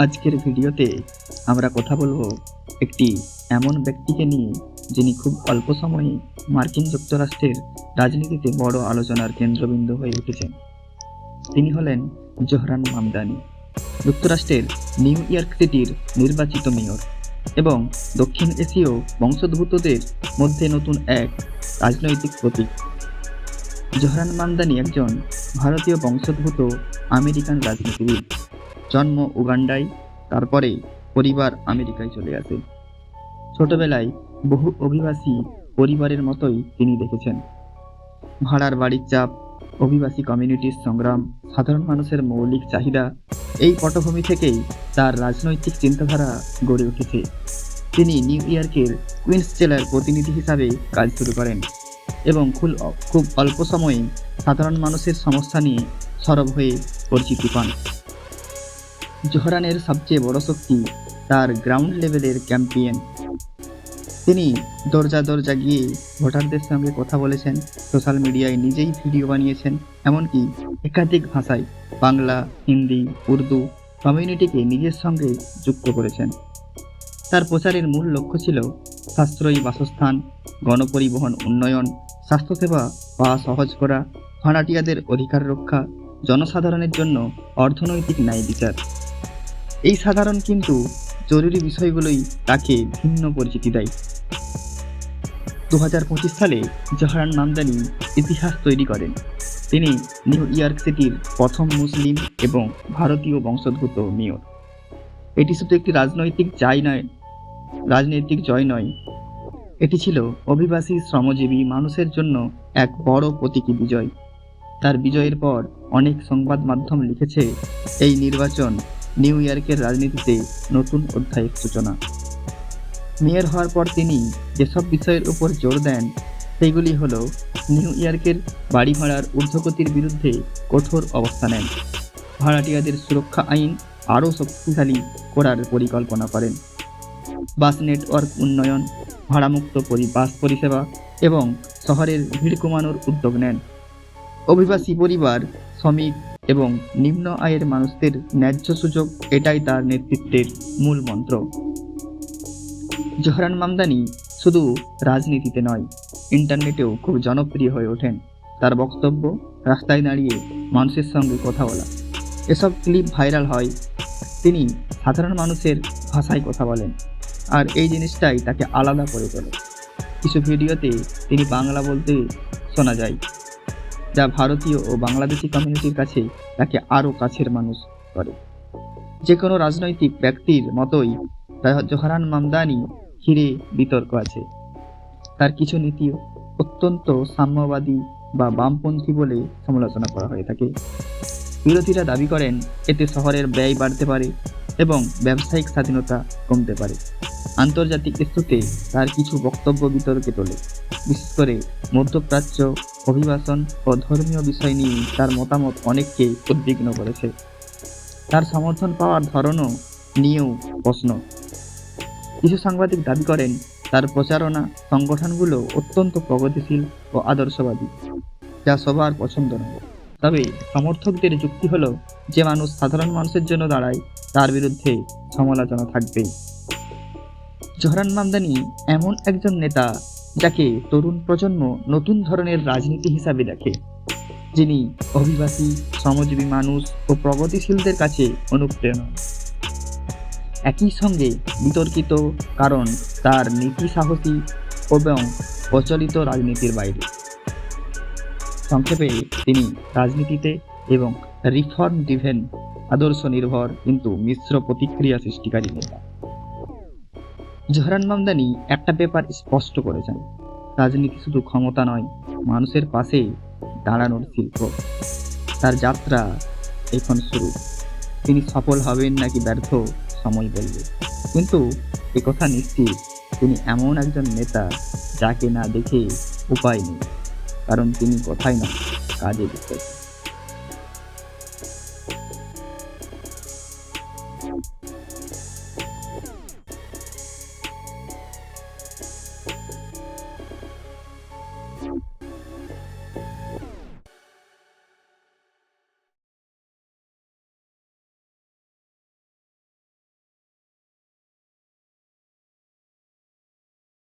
আজকের ভিডিওতে আমরা কথা বলবো একটি এমন ব্যক্তিকে নিয়ে যিনি খুব অল্প সময়ে মার্কিন যুক্তরাষ্ট্রের রাজনীতিতে বড় আলোচনার কেন্দ্রবিন্দু হয়ে উঠেছেন। তিনি হলেন জোহরান মামদানি, যুক্তরাষ্ট্রের নিউ ইয়র্ক সিটির নির্বাচিত মেয়র এবং দক্ষিণ এশীয় বংশোদ্ভূতদের মধ্যে নতুন এক রাজনৈতিক প্রতীক। জোহরান মামদানি একজন ভারতীয় বংশোদ্ভূত আমেরিকান রাজনীতিবিদ। জন্ম উগান্ডায়, তারপরে পরিবার আমেরিকায় চলে আসে। ছোটবেলায় বহু অভিবাসী পরিবারের মতোই তিনি দেখেছেন। ভাড়ার বাড়ির চাপ, অভিবাসী কমিউনিটির সংগ্রাম, সাধারণ মানুষের মৌলিক চাহিদা, এই পটভূমি থেকেই তার রাজনৈতিক চিন্তাধারা গড়ে উঠেছে। তিনি নিউ ইয়র্কের কুইন্স জেলার প্রতিনিধি হিসাবে কাজ শুরু করেন এবং খুব অল্প সময়ে সাধারণ মানুষের সমস্যা নিয়ে সরব হয়ে পরিচিতি পান। জোহরানের সবচেয়ে বড় শক্তি তার গ্রাউন্ড লেভেলের ক্যাম্পেইন। তিনি দরজা দরজা গিয়ে ভোটারদের সঙ্গে কথা বলেছেন, সোশ্যাল মিডিয়ায় নিজেই ভিডিও বানিয়েছেন, এমনকি একাধিক ভাষায় বাংলা, হিন্দি, উর্দু কমিউনিটিকে নিজের সঙ্গে যুক্ত করেছেন। তার প্রচারের মূল লক্ষ্য ছিল সাশ্রয়ী বাসস্থান, গণপরিবহন উন্নয়ন, স্বাস্থ্যসেবা পাওয়া সহজ করা, ভাড়াটিয়াদের অধিকার রক্ষা, জনসাধারণের জন্য অর্থনৈতিক ন্যায় বিচার। এই সাধারণ কিন্তু জরুরি বিষয়গুলোই তাকে ভিন্ন পরিচিতি দেয়। 2025 সালে জোহরান মামদানি ইতিহাস তৈরি করেন। তিনি নিউ ইয়র্ক সিটির প্রথম মুসলিম এবং ভারতীয় বংশোদ্ভূত মেয়র। এটি শুধু একটি রাজনৈতিক জয় নয়, এটি ছিল অভিবাসী শ্রমজীবী মানুষের জন্য এক বড় প্রতীকী বিজয়। তার বিজয়ের পর অনেক সংবাদ মাধ্যম লিখেছে, এই নির্বাচন নিউ ইয়র্কের রাজনীতিতে নতুন অধ্যায়ের সূচনা। মেয়র হওয়ার পর তিনি যেসব বিষয়ের উপর জোর দেন সেগুলি হল, নিউ ইয়র্কের বাড়ি ভাড়ার ঊর্ধ্বগতির বিরুদ্ধে কঠোর অবস্থান নেন, ভাড়াটিয়াদের সুরক্ষা আইন আরও শক্তিশালী করার পরিকল্পনা করেন, বাস নেটওয়ার্ক উন্নয়ন, ভাড়ামুক্ত বাস পরিষেবা এবং শহরের ভিড় কমানোর উদ্যোগ নেন। অভিবাসী পরিবার, শ্রমিক এবং নিম্ন আয়ের মানুষদের ন্যায্য সুযোগ, এটাই তার নেতৃত্বের মূল মন্ত্র। জোহরান মামদানি শুধু রাজনীতিতে নয়, ইন্টারনেটেও খুব জনপ্রিয় হয়ে ওঠেন। তার বক্তব্য, রাস্তায় দাঁড়িয়ে মানুষের সঙ্গে কথা বলা, এসব ক্লিপ ভাইরাল হয়। তিনি সাধারণ মানুষের ভাষায় কথা বলেন, আর এই জিনিসটাই তাকে আলাদা করে তোলে। কিছু ভিডিওতে তিনি বাংলা বলতে শোনা যায়, যা ভারতীয় ও বাংলাদেশি কমিউনিটির কাছে তাকে আরও কাছের মানুষ করে। যে কোনো রাজনৈতিক ব্যক্তির মতোই জোহরান মামদানি ঘিরে বিতর্ক আছে। তার কিছু নীতি অত্যন্ত সাম্যবাদী বা বামপন্থী বলে সমালোচনা করা হয়ে থাকে। বিরোধীরা দাবি করেন এতে শহরের ব্যয় বাড়তে পারে এবং ব্যবসায়িক স্বাধীনতা কমতে পারে। আন্তর্জাতিক ইস্যুতে তার কিছু বক্তব্য বিতর্কে তোলে, বিশেষ করে মধ্যপ্রাচ্য, অভিবাসন ও ধর্মীয় বিষয় নিয়ে তার মতামত অনেককে উদ্বিগ্ন করেছে। তার সমর্থন পাওয়ার ধরনও নিয়েও প্রশ্ন। কিছু সাংবাদিক দাবি করেন তার প্রচারণা সংগঠনগুলো অত্যন্ত প্রগতিশীল ও আদর্শবাদী, যা সবার পছন্দ নয়। তবে সমর্থকদের যুক্তি হলো, যে মানুষ সাধারণ মানুষের জন্য দাঁড়ায় তার বিরুদ্ধে সমালোচনা থাকবেই। জোহরান মামদানি এমন একজন নেতা যাকে তরুণ প্রজন্ম নতুন ধরনের রাজনীতি হিসাবে দেখে, যিনি অভিবাসী, শ্রমজীবী মানুষ ও প্রগতিশীলদের কাছে অনুপ্রেরণা। একই সঙ্গে বিতর্কিত, কারণ তার নীতি সাহসী এবং প্রচলিত রাজনীতির বাইরে। সংক্ষেপে, তিনি রাজনীতিতে এবং রিফর্ম ড্রিভেন, আদর্শ নির্ভর কিন্তু মিশ্র প্রতিক্রিয়া সৃষ্টিকারী নেতা। জোহরান মামদানি একটা ব্যাপার স্পষ্ট করেছেন, রাজনীতি শুধু ক্ষমতা নয়, মানুষের পাশে দাঁড়ানোর শিল্প। তার যাত্রা এখন শুরু। তিনি সফল হবেন নাকি ব্যর্থ সময় বলবে, কিন্তু একথা নিশ্চিত, তিনি এমন একজন নেতা যাকে না দেখে উপায় নেই, কারণ তিনি কথাই না কাজে বিশ্বাসী।